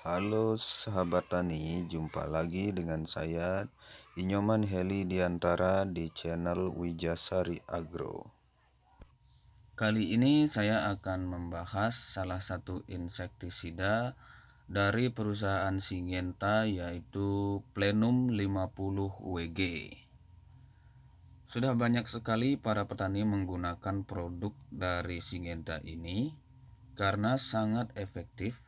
Halo sahabat tani, jumpa lagi dengan saya Inyoman Heli Diantara di channel Wijasari Agro. Kali ini saya akan membahas salah satu insektisida dari perusahaan Syngenta, yaitu Plenum 50 WG. Sudah banyak sekali para petani menggunakan produk dari Syngenta ini karena sangat efektif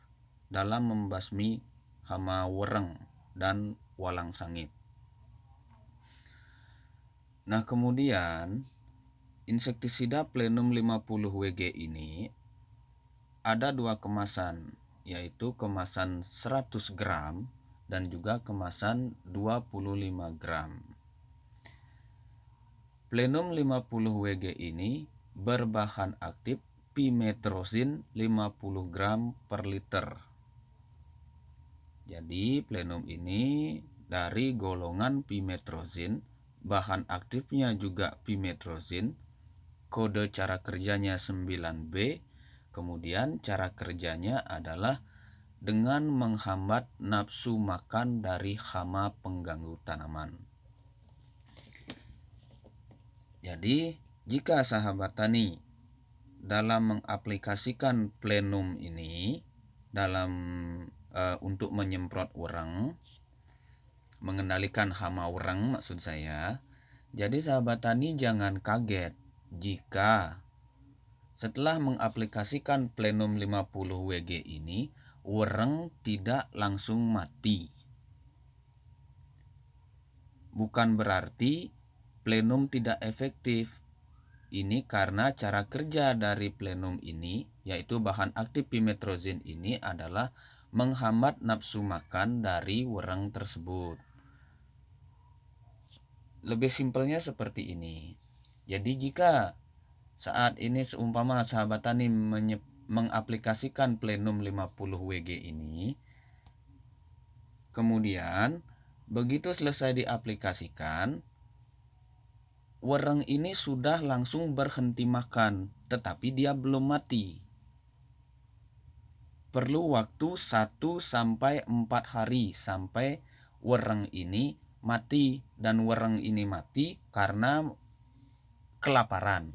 dalam membasmi hama wereng dan walang sangit. Nah, kemudian insektisida Plenum 50 WG ini ada dua kemasan, yaitu kemasan 100 gram dan juga kemasan 25 gram. Plenum 50 WG ini berbahan aktif pimetrozin 50 gram per liter. Jadi plenum ini dari golongan pimetrozin, bahan aktifnya juga pimetrozin, kode cara kerjanya 9B, kemudian cara kerjanya adalah dengan menghambat nafsu makan dari hama pengganggu tanaman. Jadi jika sahabat tani dalam mengaplikasikan plenum ini dalam untuk menyemprot wereng, mengendalikan hama wereng maksud saya. Jadi sahabat tani jangan kaget jika setelah mengaplikasikan Plenum 50 WG ini wereng tidak langsung mati. Bukan berarti plenum tidak efektif. Ini karena cara kerja dari plenum ini, yaitu bahan aktif pimetrozin ini adalah menghambat nafsu makan dari wereng tersebut. Lebih simpelnya seperti ini. Jadi jika saat ini seumpama sahabat tani mengaplikasikan Plenum 50 WG ini, kemudian begitu selesai diaplikasikan, wereng ini sudah langsung berhenti makan, tetapi dia belum mati. Perlu waktu 1-4 hari sampai wereng ini mati, dan wereng ini mati karena kelaparan.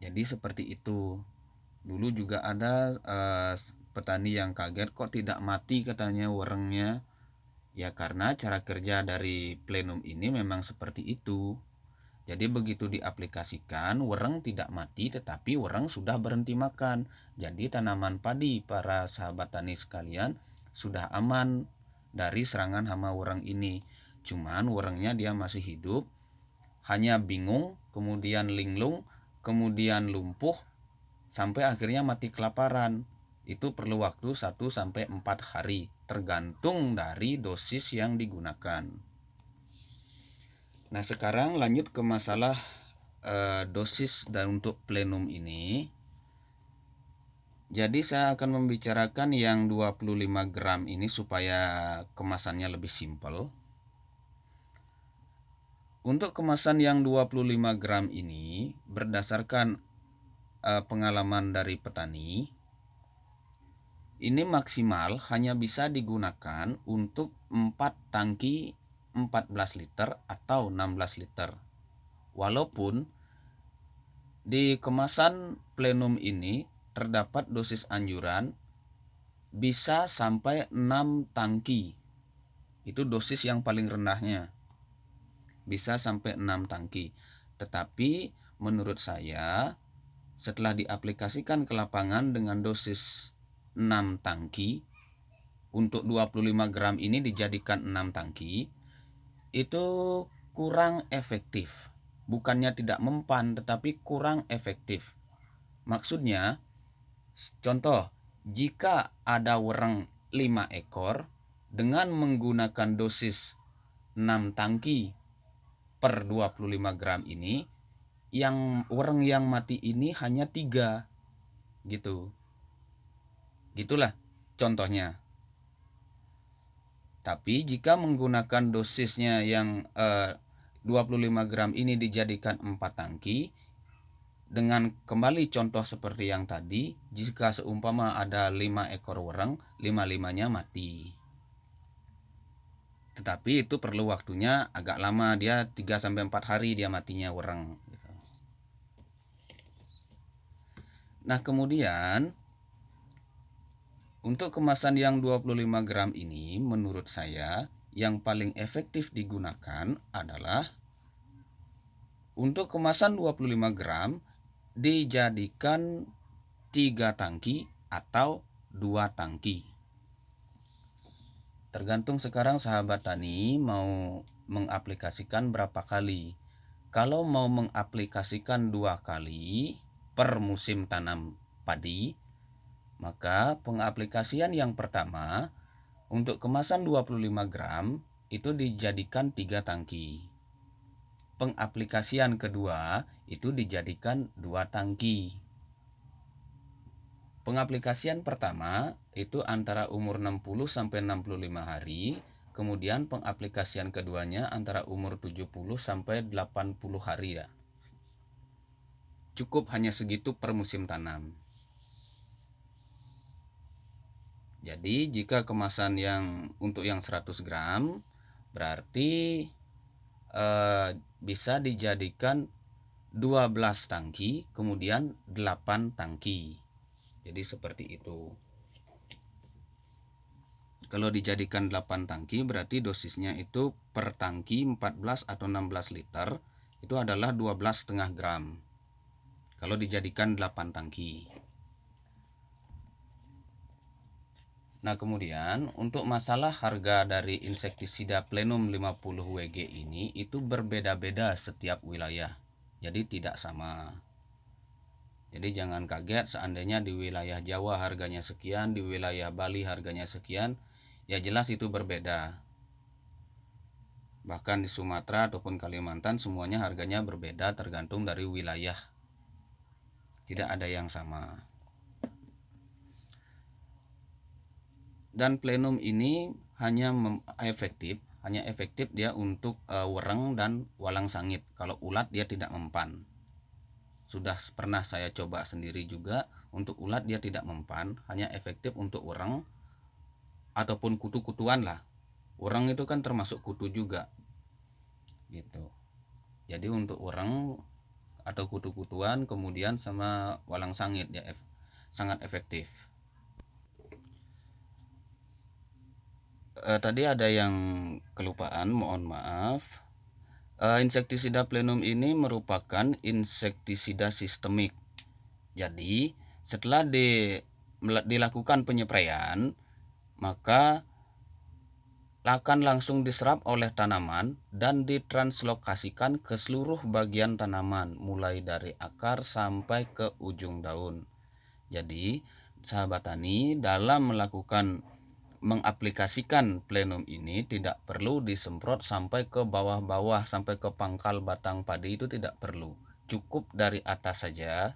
Jadi seperti itu. Dulu juga ada petani yang kaget kok tidak mati katanya werengnya. Ya karena cara kerja dari plenum ini memang seperti itu. Jadi begitu diaplikasikan wereng tidak mati, tetapi wereng sudah berhenti makan. Jadi tanaman padi para sahabat tani sekalian sudah aman dari serangan hama wereng ini. Cuman werengnya dia masih hidup, hanya bingung, kemudian linglung, kemudian lumpuh, sampai akhirnya mati kelaparan. Itu perlu waktu 1-4 hari, tergantung dari dosis yang digunakan. Nah, sekarang lanjut ke masalah dosis dan untuk plenum ini. Jadi saya akan membicarakan yang 25 gram ini supaya kemasannya lebih simpel. Untuk kemasan yang 25 gram ini berdasarkan pengalaman dari petani, ini maksimal hanya bisa digunakan untuk 4 tangki 14 liter atau 16 liter. Walaupun di kemasan plenum ini terdapat dosis anjuran bisa sampai 6 tangki. Itu dosis yang paling rendahnya. Bisa sampai 6 tangki. Tetapi menurut saya setelah diaplikasikan ke lapangan dengan dosis 6 tangki, untuk 25 gram ini dijadikan 6 tangki, itu kurang efektif. Bukannya tidak mempan, tetapi kurang efektif. Maksudnya, contoh, jika ada wereng 5 ekor dengan menggunakan dosis 6 tangki per 25 gram ini, yang wereng yang mati ini hanya 3 gitu. Gitulah contohnya. Tapi jika menggunakan dosisnya yang 25 gram ini dijadikan 4 tangki, Dengan kembali contoh seperti yang tadi, jika seumpama ada 5 ekor wereng, 5-5-nya mati. Tetapi itu perlu waktunya agak lama, dia 3-4 hari dia matinya wereng. Nah kemudian untuk kemasan yang 25 gram ini menurut saya yang paling efektif digunakan adalah untuk kemasan 25 gram dijadikan 3 tangki atau 2 tangki. Tergantung sekarang sahabat tani mau mengaplikasikan berapa kali. Kalau mau mengaplikasikan 2 kali per musim tanam padi, maka pengaplikasian yang pertama untuk kemasan 25 gram itu dijadikan 3 tangki. Pengaplikasian kedua itu dijadikan 2 tangki. Pengaplikasian pertama itu antara umur 60 sampai 65 hari, kemudian pengaplikasian keduanya antara umur 70 sampai 80 hari ya. Cukup hanya segitu per musim tanam. Jadi jika kemasan yang untuk yang 100 gram berarti bisa dijadikan 12 tangki kemudian 8 tangki. Jadi seperti itu. Kalau dijadikan 8 tangki berarti dosisnya itu per tangki 14 atau 16 liter itu adalah 12,5 gram. Kalau dijadikan 8 tangki. Nah kemudian untuk masalah harga dari insektisida Plenum 50 WG ini itu berbeda-beda setiap wilayah. Jadi tidak sama. Jadi jangan kaget seandainya di wilayah Jawa harganya sekian, di wilayah Bali harganya sekian, ya jelas itu berbeda. Bahkan di Sumatera ataupun Kalimantan semuanya harganya berbeda tergantung dari wilayah. Tidak ada yang sama. Dan plenum ini hanya efektif dia untuk wereng dan walang sangit. Kalau ulat dia tidak mempan. Sudah pernah saya coba sendiri juga, untuk ulat dia tidak mempan, hanya efektif untuk wereng ataupun kutu-kutuan lah. Wereng itu kan termasuk kutu juga. Gitu. Jadi untuk wereng atau kutu-kutuan kemudian sama walang sangit ya sangat efektif. Tadi ada yang kelupaan, mohon maaf. Insektisida Plenum ini merupakan insektisida sistemik. Jadi setelah dilakukan penyepraian, maka akan langsung diserap oleh tanaman dan ditranslokasikan ke seluruh bagian tanaman, mulai dari akar sampai ke ujung daun. Jadi sahabat tani dalam melakukan mengaplikasikan plenum ini tidak perlu disemprot sampai ke bawah-bawah, sampai ke pangkal batang padi, itu tidak perlu. Cukup dari atas saja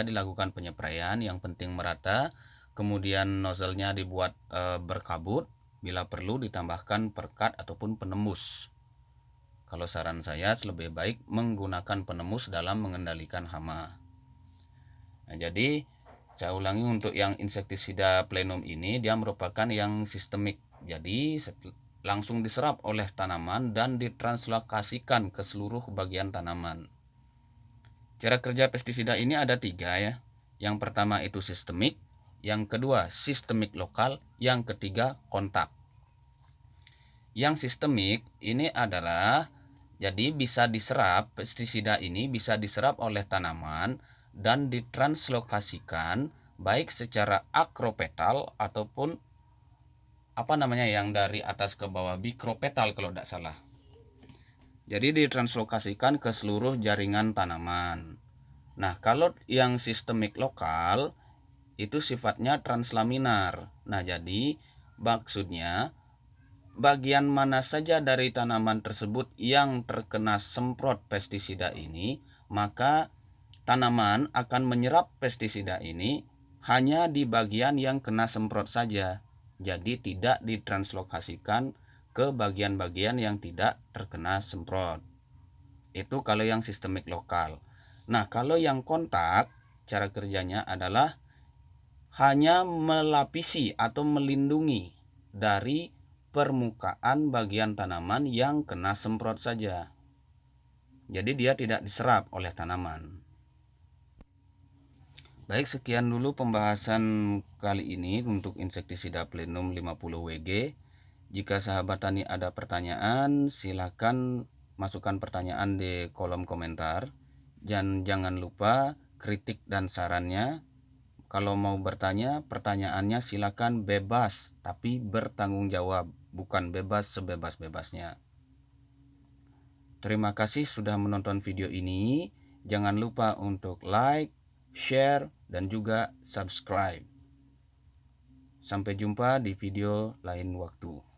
dilakukan penyepraian, yang penting merata. Kemudian nozzle-nya dibuat berkabut, bila perlu ditambahkan perkat ataupun penembus. Kalau saran saya lebih baik menggunakan penembus dalam mengendalikan hama. Nah, jadi saya ulangi, untuk yang insektisida Plenum ini dia merupakan yang sistemik. Jadi langsung diserap oleh tanaman dan ditranslokasikan ke seluruh bagian tanaman. Cara kerja pestisida ini ada 3 ya. Yang pertama itu sistemik, yang kedua sistemik lokal, yang ketiga kontak. Yang sistemik ini adalah jadi bisa diserap, pestisida ini bisa diserap oleh tanaman dan ditranslokasikan baik secara akropetal ataupun yang dari atas ke bawah, bikropetal kalau tidak salah. Jadi ditranslokasikan ke seluruh jaringan tanaman. Nah, kalau yang sistemik lokal itu sifatnya translaminar. Nah, jadi maksudnya bagian mana saja dari tanaman tersebut yang terkena semprot pestisida ini, maka tanaman akan menyerap pestisida ini hanya di bagian yang kena semprot saja. Jadi tidak ditranslokasikan ke bagian-bagian yang tidak terkena semprot. Itu kalau yang sistemik lokal. Nah, kalau yang kontak, cara kerjanya adalah hanya melapisi atau melindungi dari permukaan bagian tanaman yang kena semprot saja. Jadi dia tidak diserap oleh tanaman. Baik, sekian dulu pembahasan kali ini untuk insektisida Plenum 50 WG. Jika sahabat tani ada pertanyaan, silakan masukkan pertanyaan di kolom komentar. Dan jangan lupa kritik dan sarannya. Kalau mau bertanya, pertanyaannya silakan bebas, tapi bertanggung jawab, bukan bebas sebebas-bebasnya. Terima kasih sudah menonton video ini. Jangan lupa untuk like, share, dan juga subscribe. Sampai jumpa di video lain waktu.